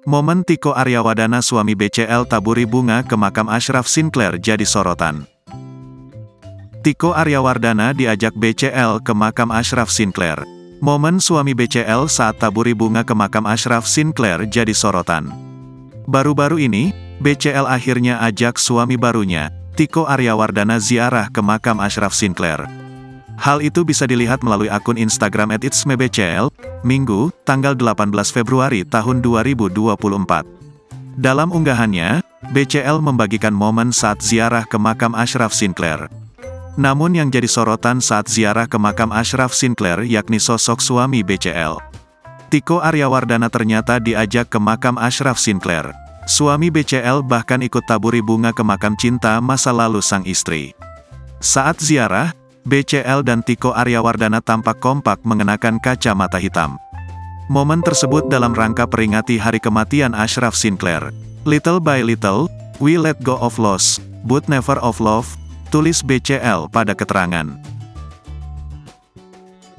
Momen Tiko Aryawardana suami BCL taburi bunga ke makam Ashraf Sinclair jadi sorotan. Tiko Aryawardana diajak BCL ke makam Ashraf Sinclair. Momen suami BCL saat taburi bunga ke makam Ashraf Sinclair jadi sorotan. Baru-baru ini, BCL akhirnya ajak suami barunya, Tiko Aryawardana ziarah ke makam Ashraf Sinclair. Hal itu bisa dilihat melalui akun Instagram @itsmebcl, Minggu, tanggal 18 Februari tahun 2024. Dalam unggahannya, BCL membagikan momen saat ziarah ke makam Ashraf Sinclair. Namun yang jadi sorotan saat ziarah ke makam Ashraf Sinclair yakni sosok suami BCL. Tiko Aryawardana ternyata diajak ke makam Ashraf Sinclair. Suami BCL bahkan ikut taburi bunga ke makam cinta masa lalu sang istri. Saat ziarah, BCL dan Tiko Aryawardana tampak kompak mengenakan kacamata hitam. Momen tersebut dalam rangka peringati hari kematian Ashraf Sinclair. Little by little, we let go of loss, but never of love, tulis BCL pada keterangan.